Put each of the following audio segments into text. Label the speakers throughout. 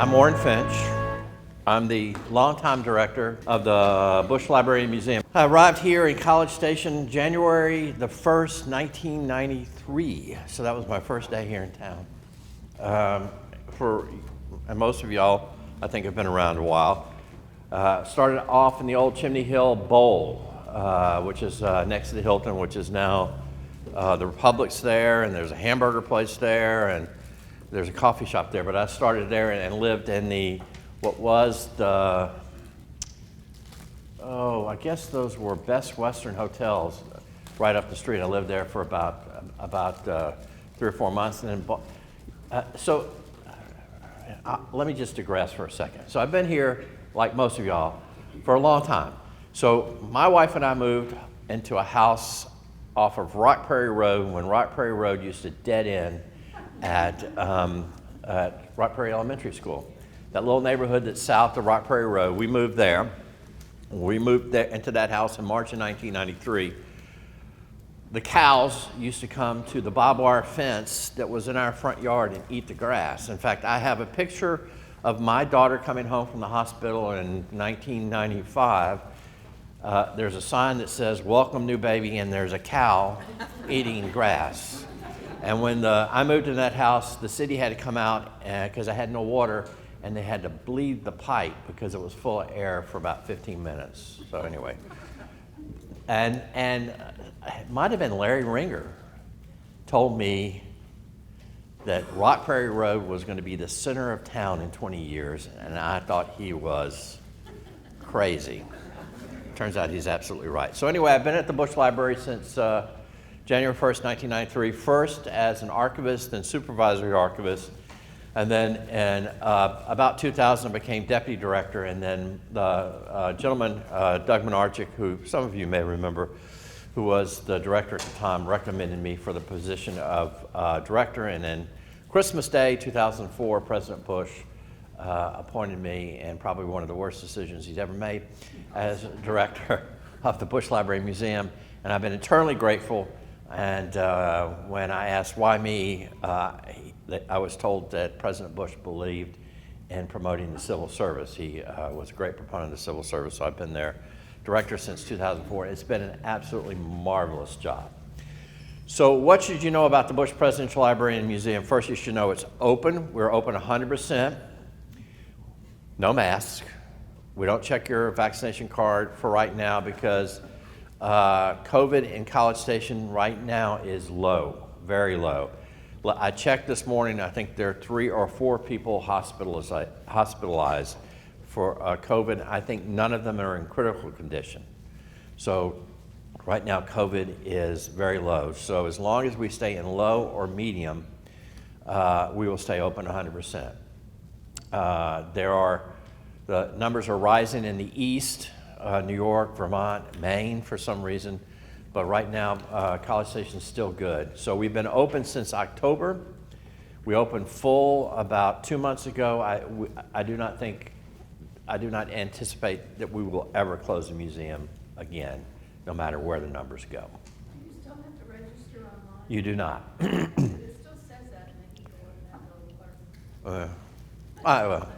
Speaker 1: I'm Warren Finch. I'm the longtime director of the Bush Library and Museum. I arrived here in College Station January the 1st, 1993. So that was my first day here in town. And most of y'all, I think, have been around a while. Started off in the old Chimney Hill Bowl, which is next to the Hilton, which is now the Republic's there, and there's a hamburger place there, and there's a coffee shop there. But I started there and lived in what was the, I guess those were Best Western hotels right up the street. I lived there for about 3 or 4 months. And then, let me just digress for a second. So I've been here, like most of y'all, for a long time. So my wife and I moved into a house off of Rock Prairie Road when Rock Prairie Road used to dead end at Rock Prairie Elementary School. That little neighborhood that's south of Rock Prairie Road, we moved there. We moved there into that house in March of 1993. The cows used to come to the barbed wire fence that was in our front yard and eat the grass. In fact, I have a picture of my daughter coming home from the hospital in 1995. There's a sign that says, "Welcome new baby," and there's a cow eating grass. And when I moved in that house, the city had to come out because I had no water, and they had to bleed the pipe because it was full of air for about 15 minutes. So anyway, and it might have been Larry Ringer told me that Rock Prairie Road was going to be the center of town in 20 years, and I thought he was crazy. Turns out he's absolutely right. So anyway, I've been at the Bush Library since January 1st, 1993, first as an archivist and supervisory archivist, and then in about 2000 I became deputy director, and then the gentleman, Doug Menarchik, who some of you may remember, who was the director at the time, recommended me for the position of director, and then Christmas Day 2004, President Bush appointed me, and probably one of the worst decisions he's ever made, as director of the Bush Library and Museum, and I've been eternally grateful. And when I asked why me, I was told that President Bush believed in promoting the civil service. He was a great proponent of the civil service, so I've been their director since 2004. It's been an absolutely marvelous job. So what should you know about the Bush Presidential Library and Museum? First, you should know it's open. We're open 100%. No mask. We don't check your vaccination card for right now because COVID in College Station right now is low, very low. I checked this morning, I think there are 3 or 4 people hospitalized for COVID. I think none of them are in critical condition. So right now COVID is very low. So as long as we stay in low or medium, we will stay open 100%. The numbers are rising in the east, New York, Vermont, Maine for some reason, but right now College Station is still good. So we've been open since October. We opened full about 2 months ago. I do not anticipate that we will ever close the museum again, no matter where the numbers go.
Speaker 2: Do you still have to register online?
Speaker 1: You do not.
Speaker 2: It still says that in the keyboard, that little clerk.
Speaker 1: I
Speaker 2: know.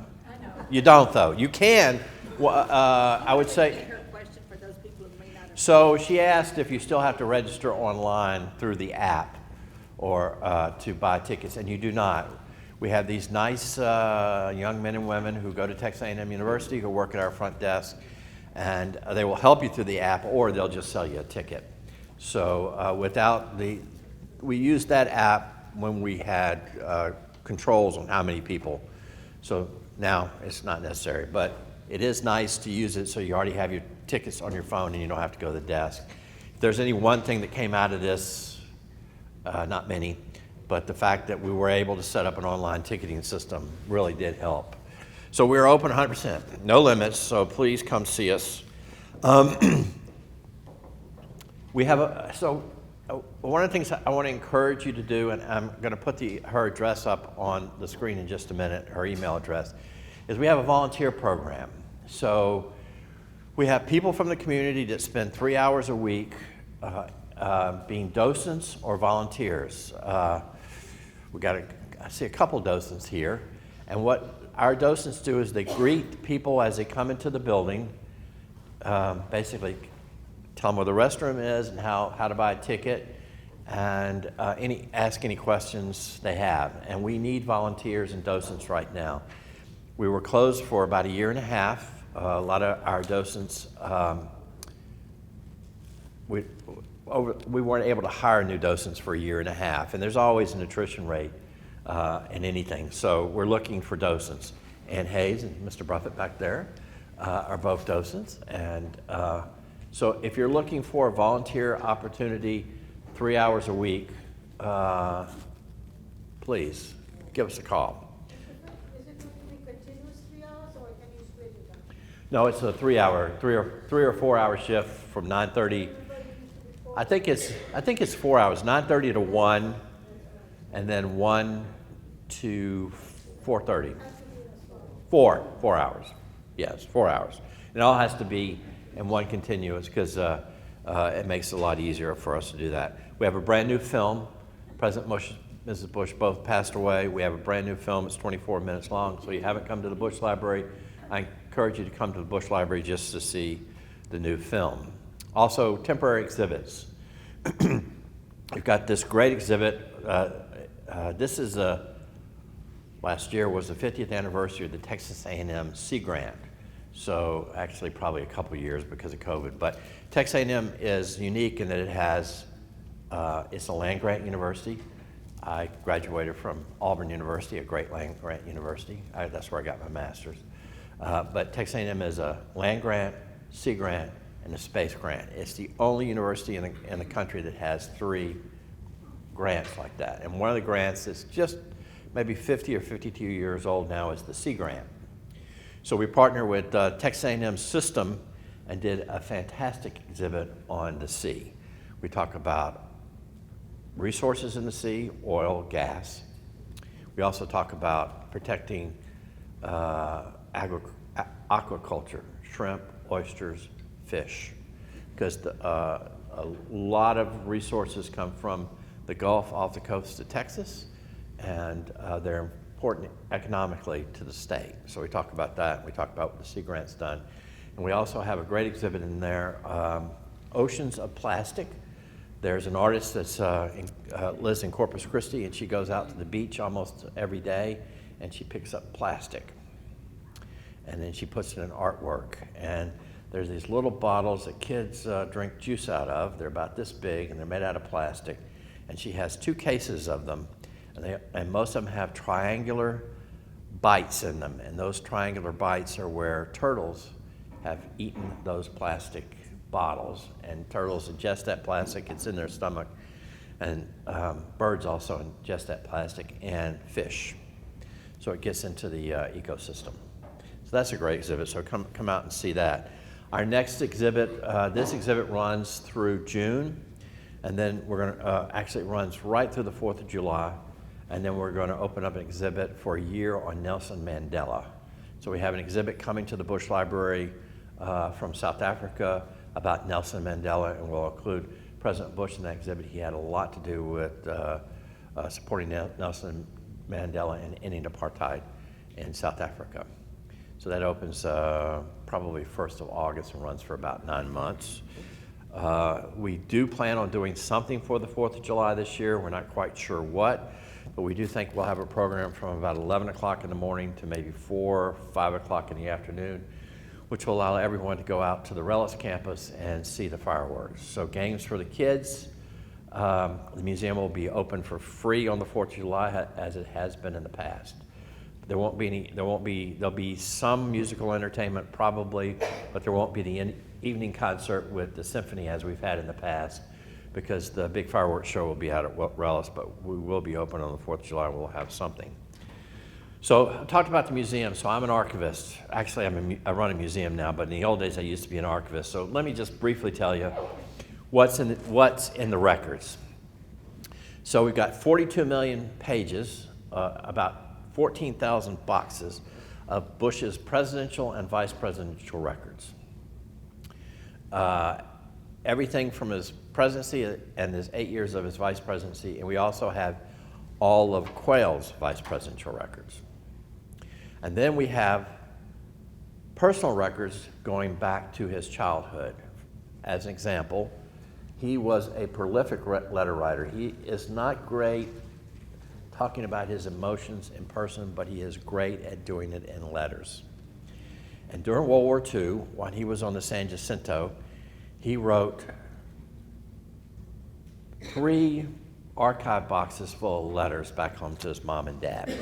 Speaker 1: You don't, though. You can. I would say.
Speaker 2: Her question for those people who may not have.
Speaker 1: So she asked if you still have to register online through the app or to buy tickets, and you do not. We have these nice young men and women who go to Texas A&M University who work at our front desk, and they will help you through the app, or they'll just sell you a ticket. So we used that app when we had controls on how many people. So now it's not necessary, but it is nice to use it so you already have your tickets on your phone and you don't have to go to the desk. If there's any one thing that came out of this, not many, but the fact that we were able to set up an online ticketing system really did help. So we're open 100%, no limits, so please come see us. We have one of the things I want to encourage you to do, and I'm going to put her address up on the screen in just a minute, her email address, is we have a volunteer program. So we have people from the community that spend 3 hours a week being docents or volunteers. I see a couple docents here, and what our docents do is they greet people as they come into the building, basically tell them where the restroom is and how to buy a ticket, and ask any questions they have. And we need volunteers and docents right now. We were closed for about a year and a half. A lot of our docents, we weren't able to hire new docents for a year and a half, and there's always an attrition rate in anything. So we're looking for docents. Ann Hayes and Mr. Buffett back there are both docents. And so if you're looking for a volunteer opportunity 3 hours a week, please give us a call.
Speaker 2: Is it going to be continuous 3 hours, or can you split it up?
Speaker 1: No, it's a 3 or 4 hour shift from 9:30. I think it's 4 hours, 9:30 to 1, and then 1 to 4:30. 4 hours. Yes, 4 hours. It all has to be in one continuous because it makes it a lot easier for us to do that. We have a brand new film. President Bush, Mrs. Bush both passed away. We have a brand new film. It's 24 minutes long. So you haven't come to the Bush Library, I encourage you to come to the Bush Library just to see the new film. Also, temporary exhibits. We've got this great exhibit. This is last year was the 50th anniversary of the Texas A&M Sea Grant. So actually probably a couple years because of COVID. But Texas A&M is unique in that it has, it's a land grant university. I graduated from Auburn University, a great land grant university. That's where I got my master's. But Texas A&M is a land grant, sea grant, and a space grant. It's the only university in the country that has 3 grants like that. And one of the grants that's just maybe 50 or 52 years old now is the Sea Grant. So we partnered with Texas A&M System and did a fantastic exhibit on the sea. We talk about resources in the sea, oil, gas. We also talk about protecting aquaculture, shrimp, oysters, fish, because a lot of resources come from the Gulf off the coast of Texas, and they're important economically to the state. So we talk about that. We talk about what the Sea Grant's done. And we also have a great exhibit in there, Oceans of Plastic. There's an artist that lives in Corpus Christi, and she goes out to the beach almost every day, and she picks up plastic. And then she puts it in artwork. And there's these little bottles that kids drink juice out of. They're about this big, and they're made out of plastic. And she has 2 cases of them. And most of them have triangular bites in them, and those triangular bites are where turtles have eaten those plastic bottles, and turtles ingest that plastic, it's in their stomach, and birds also ingest that plastic, and fish. So it gets into the ecosystem. So that's a great exhibit, so come out and see that. Our next exhibit, this exhibit runs through June, and then we're going to, actually it runs right through the 4th of July. And then we're going to open up an exhibit for a year on Nelson Mandela. So we have an exhibit coming to the Bush Library from South Africa about Nelson Mandela, and we'll include President Bush in that exhibit. He had a lot to do with supporting Nelson Mandela and ending apartheid in South Africa. So that opens probably 1st of August and runs for about 9 months. We do plan on doing something for the 4th of July this year. We're not quite sure what. But we do think we'll have a program from about 11 o'clock in the morning to maybe 4 or 5 o'clock in the afternoon, which will allow everyone to go out to the Relics campus and see the fireworks. So games for the kids. The museum will be open for free on the 4th of July as it has been in the past. There'll be some musical entertainment probably, but there won't be the evening concert with the symphony as we've had in the past, because the big fireworks show will be out at Relics, but we will be open on the 4th of July. We'll have something. So I talked about the museum. So I'm an archivist. Actually, I run a museum now, but in the old days, I used to be an archivist. So let me just briefly tell you what's in the records. So we've got 42 million pages, about 14,000 boxes of Bush's presidential and vice presidential records. Everything from his presidency and his 8 years of his vice presidency, and we also have all of Quayle's vice presidential records. And then we have personal records going back to his childhood. As an example, he was a prolific letter writer. He is not great talking about his emotions in person, but he is great at doing it in letters. And during World War II, when he was on the San Jacinto, he wrote 3 archive boxes full of letters back home to his mom and dad,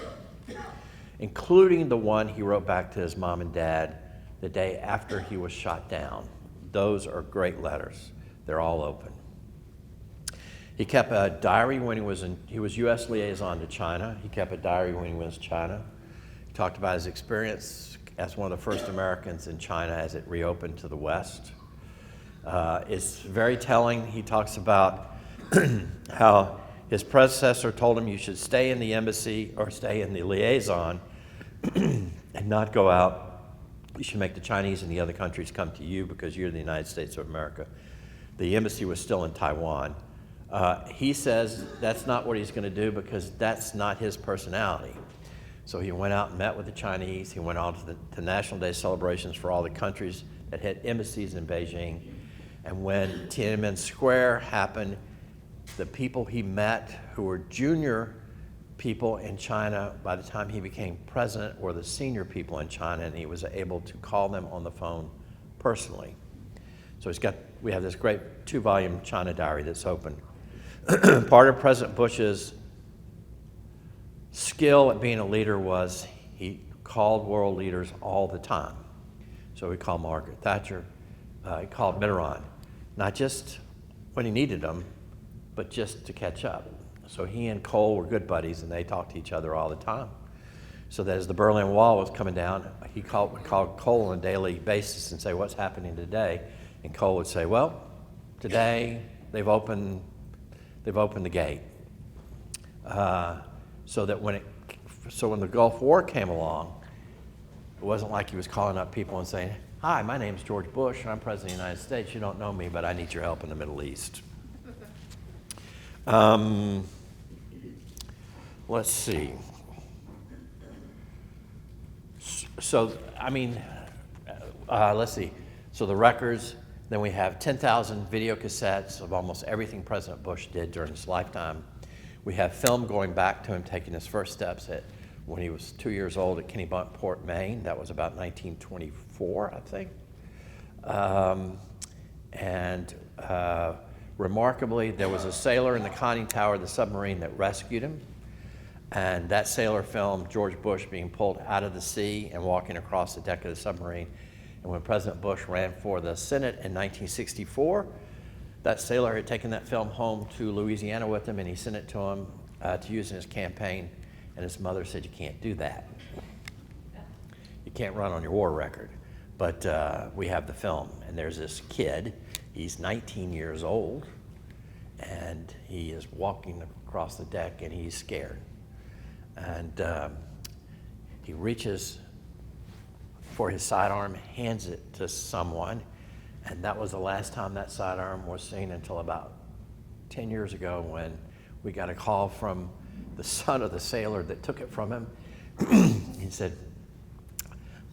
Speaker 1: including the one he wrote back to his mom and dad the day after he was shot down. Those are great letters. They're all open. He kept a diary when he was U.S. liaison to China. He kept a diary when he was in China. He talked about his experience as one of the first Americans in China as it reopened to the West. It's very telling. He talks about how his predecessor told him you should stay in the embassy or stay in the liaison and not go out. You should make the Chinese and the other countries come to you because you're the United States of America. The embassy was still in Taiwan. He says that's not what he's going to do because that's not his personality. So he went out and met with the Chinese. He went on to National Day celebrations for all the countries that had embassies in Beijing. And when Tiananmen Square happened, the people he met who were junior people in China by the time he became president were the senior people in China, and he was able to call them on the phone personally. So we have this great 2-volume China diary that's open. Part of President Bush's skill at being a leader was he called world leaders all the time. So he called Margaret Thatcher, he called Mitterrand, not just when he needed them, but just to catch up. So he and Kohl were good buddies, and they talked to each other all the time. So that as the Berlin Wall was coming down, he would call Kohl on a daily basis and say, "What's happening today?" And Kohl would say, "Well, today they've opened the gate." So when the Gulf War came along, it wasn't like he was calling up people and saying, "Hi, my name's George Bush, and I'm President of the United States. You don't know me, but I need your help in the Middle East." Let's see. So, let's see. So the records, then we have 10,000 video cassettes of almost everything President Bush did during his lifetime. We have film going back to him taking his first steps when he was 2 years old at Kennebunkport, Maine. That was about 1924, I think. Remarkably, there was a sailor in the conning tower of the submarine that rescued him. And that sailor filmed George Bush being pulled out of the sea and walking across the deck of the submarine. And when President Bush ran for the Senate in 1964, that sailor had taken that film home to Louisiana with him, and he sent it to him to use in his campaign. And his mother said, "You can't do that. You can't run on your war record." But we have the film, and there's this kid. He's 19 years old, and he is walking across the deck, and he's scared. And he reaches for his sidearm, hands it to someone, and that was the last time that sidearm was seen until about 10 years ago when we got a call from the son of the sailor that took it from him. He said,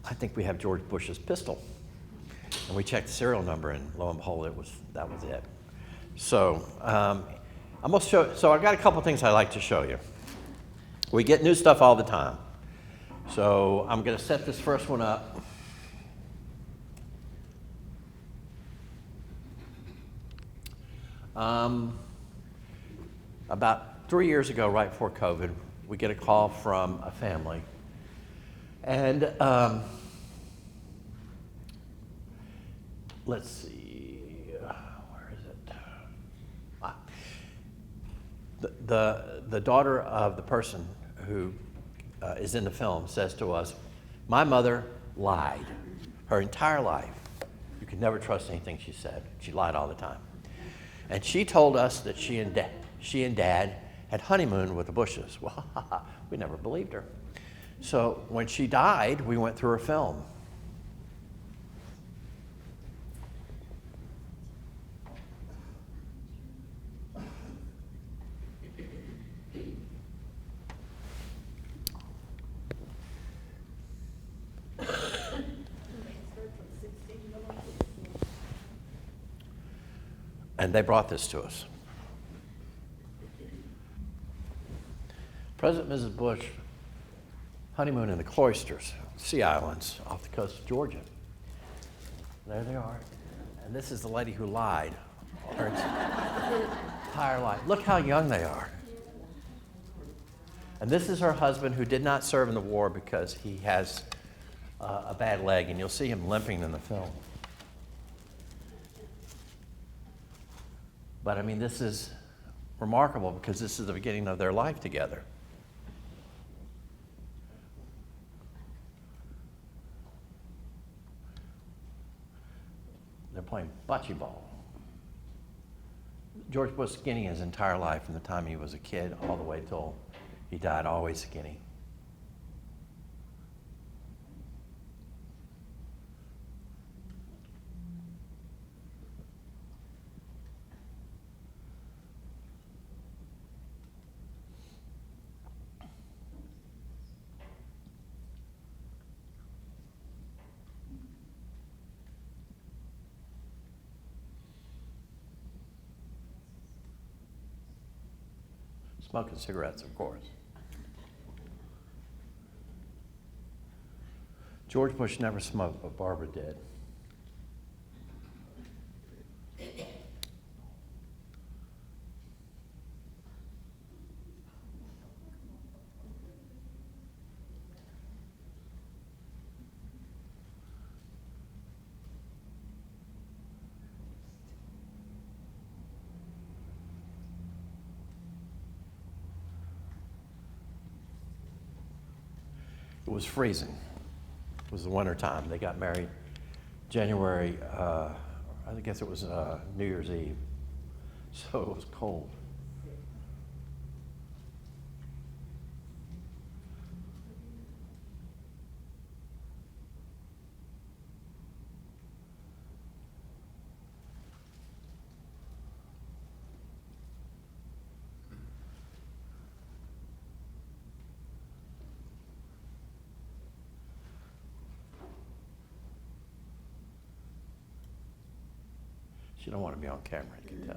Speaker 1: "I think we have George Bush's pistol." And we checked the serial number, and lo and behold, that was it. So I'm gonna show. So I got a couple things I like to show you. We get new stuff all the time. So I'm going to set this first one up. About 3 years ago, right before COVID, we get a call from a family. And let's see, where is it? The daughter of the person who is in the film says to us, "My mother lied her entire life. You could never trust anything she said. She lied all the time. And she told us that she and Dad had honeymooned with the Bushes." Well, we never believed her. So when she died, we went through her film. And they brought this to us. President and Mrs. Bush honeymoon in the Cloisters, Sea Islands off the coast of Georgia. There they are. And this is the lady who lied her entire life. Look how young they are. And this is her husband who did not serve in the war because he has a bad leg, and you'll see him limping in the film. But I mean, this is remarkable because this is the beginning of their life together. They're playing bocce ball. George was skinny his entire life from the time he was a kid all the way till he died, always skinny. Smoking cigarettes, of course. George Bush never smoked, but Barbara did. It was freezing. It was the winter time. They got married January, I guess it was New Year's Eve. So it was cold. She don't want to be on camera, you can tell.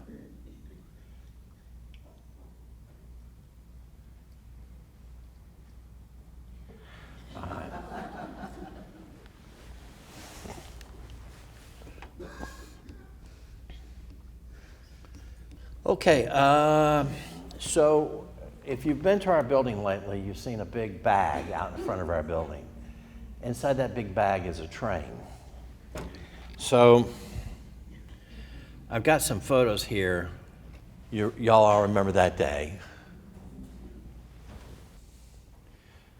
Speaker 1: All right. Okay, so if you've been to our building lately, you've seen a big bag out in front of our building. Inside that big bag is a train. So I've got some photos here. Y'all all remember that day.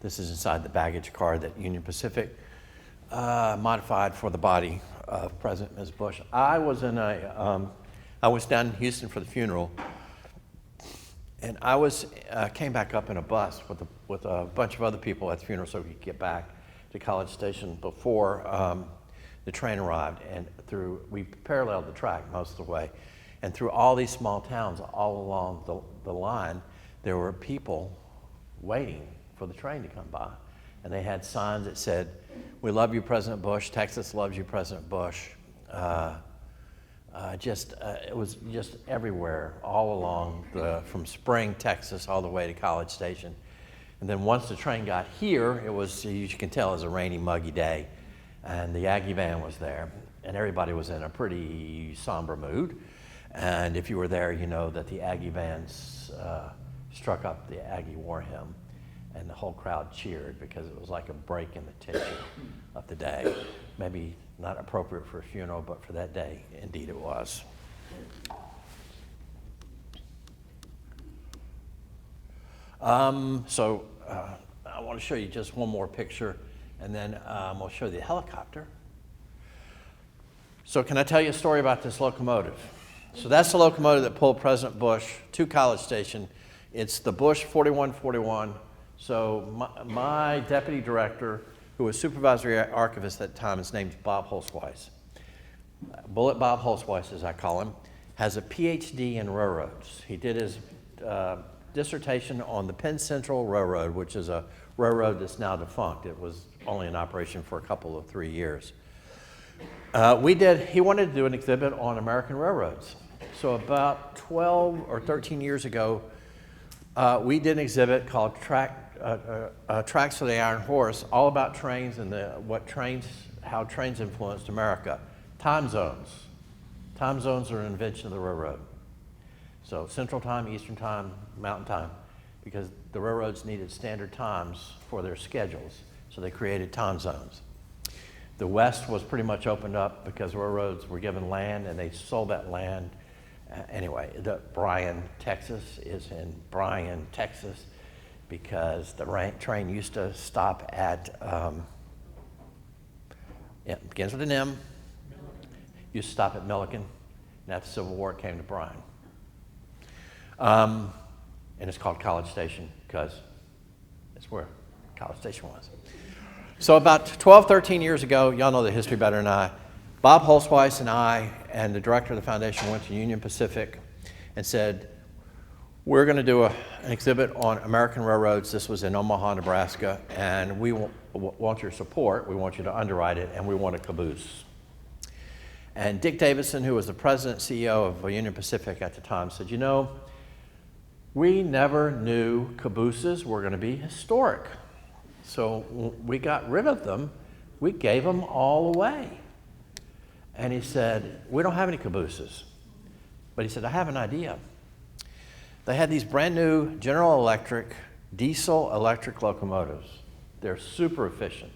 Speaker 1: This is inside the baggage car that Union Pacific modified for the body of President and Ms. Bush. I was down in Houston for the funeral, and I came back up in a bus with a bunch of other people at the funeral so we could get back to College Station before the train arrived, and we paralleled the track most of the way, and through all these small towns all along the line, there were people waiting for the train to come by, and they had signs that said, "We love you, President Bush. Texas loves you, President Bush." It was just everywhere, all along from Spring, Texas, all the way to College Station, and then once the train got here, it was, you can tell, it was a rainy, muggy day. And the Aggie van was there, and everybody was in a pretty somber mood. And if you were there, you know that the Aggie vans struck up the Aggie war hymn, and the whole crowd cheered because it was like a break in the tension of the day. Maybe not appropriate for a funeral, but for that day, indeed it was. I want to show you just one more picture, and then we'll show you the helicopter. So can I tell you a story about this locomotive? So that's the locomotive that pulled President Bush to College Station. It's the Bush 4141. So my deputy director, who was supervisory archivist at the time, his name's Bob Holzweiss. Bullet Bob Holzweiss, as I call him, has a PhD in railroads. He did his dissertation on the Penn Central Railroad, which is a railroad that's now defunct. It was only in operation for a couple of 3 years. He wanted to do an exhibit on American railroads. So about 12 or 13 years ago, we did an exhibit called Tracks for the Iron Horse, all about trains and how trains influenced America. Time zones. Time zones are an invention of the railroad. So Central Time, Eastern Time, Mountain Time, because the railroads needed standard times for their schedules, so they created time zones. The West was pretty much opened up because railroads were given land and they sold that land. Anyway, Bryan, Texas is in Bryan, Texas, because the train used to stop at, it begins with an M, used to stop at Milliken, and after the Civil War it came to Bryan. And it's called College Station because it's where College Station was. So about 12, 13 years ago, y'all know the history better than I, Bob Holzweiss and I and the director of the foundation went to Union Pacific and said, we're going to do an exhibit on American railroads. This was in Omaha, Nebraska, and we want your support. We want you to underwrite it, and we want a caboose. And Dick Davidson, who was the president and CEO of Union Pacific at the time, said, you know, we never knew cabooses were going to be historic. So we got rid of them. We gave them all away. And he said, we don't have any cabooses. But he said, I have an idea. They had these brand new General Electric diesel electric locomotives. They're super efficient.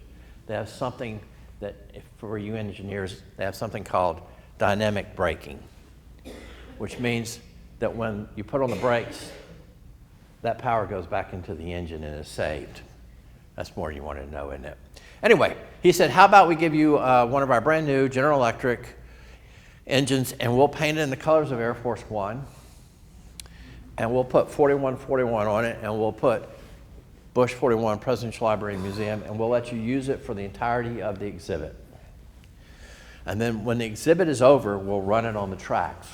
Speaker 1: They have something that, for you engineers, they have something called dynamic braking, which means that when you put on the brakes, that power goes back into the engine and is saved. That's more than you wanted to know, isn't it? Anyway, he said, how about we give you one of our brand new General Electric engines and we'll paint it in the colors of Air Force One and we'll put 4141 on it and we'll put Bush 41 Presidential Library and Museum and we'll let you use it for the entirety of the exhibit. And then when the exhibit is over, we'll run it on the tracks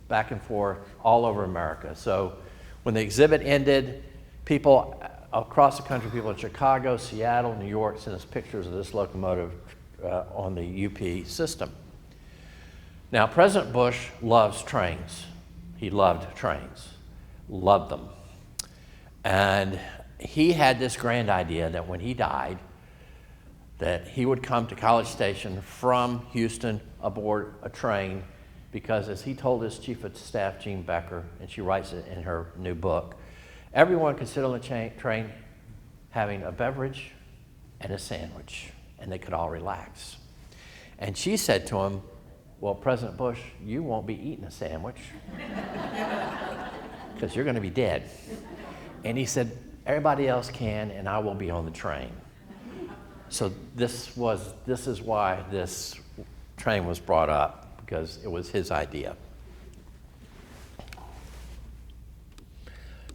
Speaker 1: back and forth all over America. So when the exhibit ended, people across the country, people in Chicago, Seattle, New York, sent us pictures of this locomotive on the UP system. Now, President Bush loves trains. He loved trains, loved them. And he had this grand idea that when he died, that he would come to College Station from Houston aboard a train because, as he told his chief of staff, Jean Becker, and she writes it in her new book, everyone could sit on the train having a beverage and a sandwich, and they could all relax. And she said to him, well, President Bush, you won't be eating a sandwich because you're going to be dead. And he said, everybody else can, and I will be on the train. So this is why this train was brought up, because it was his idea.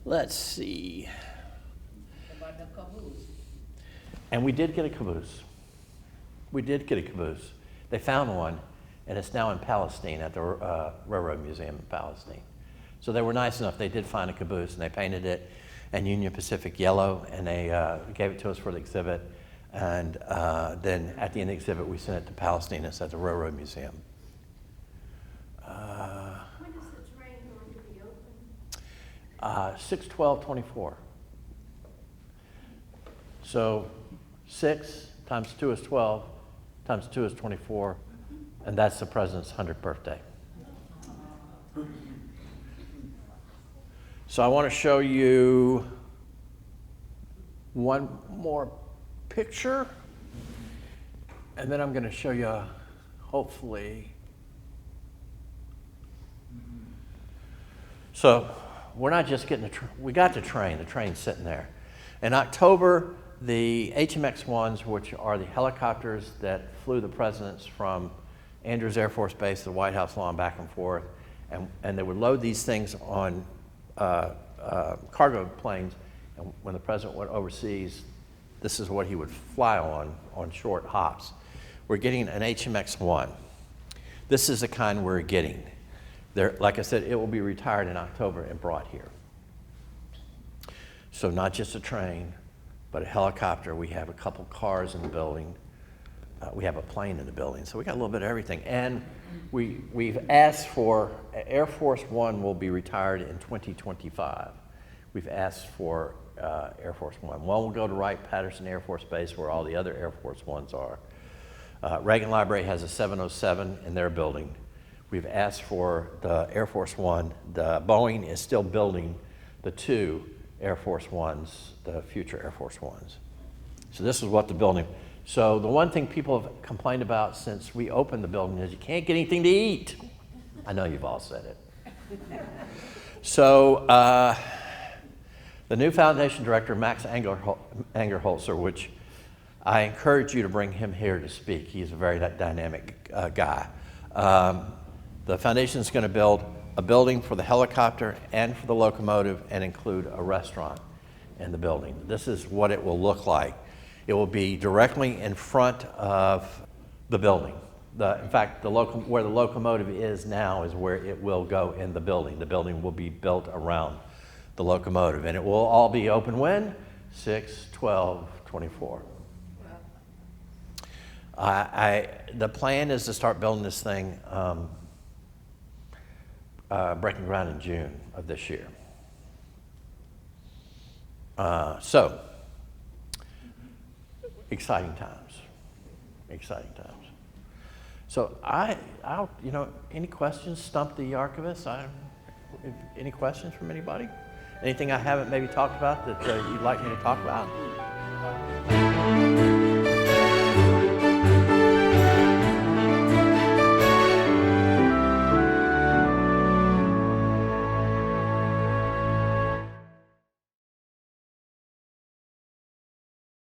Speaker 1: Let's see.
Speaker 3: About the caboose.
Speaker 1: And we did get a caboose. We did get a caboose. They found one, and it's now in Palestine at the Railroad Museum in Palestine. So they were nice enough. They did find a caboose, and they painted it in Union Pacific yellow, and they gave it to us for the exhibit. And then at the end of the exhibit, we sent it to Palestine. It's at the Railroad Museum.
Speaker 2: When is the train going to be open?
Speaker 1: 6/12/24. So 6 times 2 is 12, times 2 is 24, and that's the president's 100th birthday. So I want to show you one more picture, and then I'm going to show you, hopefully. So we're not just getting we got the train's sitting there. In October, the HMX-1s, which are the helicopters that flew the presidents from Andrews Air Force Base to the White House lawn back and forth, and they would load these things on cargo planes, and when the president went overseas, this is what he would fly on short hops. We're getting an HMX-1. This is the kind we're getting. Like I said, it will be retired in October and brought here. So not just a train, but a helicopter. We have a couple cars in the building. we have a plane in the building, so we got a little bit of everything. And we've asked for, Air Force One will be retired in 2025. We've asked for Air Force One. One will go to Wright-Patterson Air Force Base where all the other Air Force Ones are. Reagan Library has a 707 in their building. We've asked for the Air Force One. The Boeing is still building the 2 Air Force Ones, the future Air Force Ones. So this is what the building. So the one thing people have complained about since we opened the building is you can't get anything to eat. I know you've all said it. So the new foundation director, Max Angerholzer, which I encourage you to bring him here to speak. He's a very dynamic guy. The foundation is going to build a building for the helicopter and for the locomotive and include a restaurant in the building. This is what it will look like. It will be directly in front of the building. In fact, where the locomotive is now is where it will go in the building. The building will be built around the locomotive, and it will all be open when? 6/12/24. The plan is to start building this thing, breaking ground in June of this year. So, exciting times. So any questions? Stump the archivist? Any questions from anybody? Anything I haven't maybe talked about that you'd like me to talk about?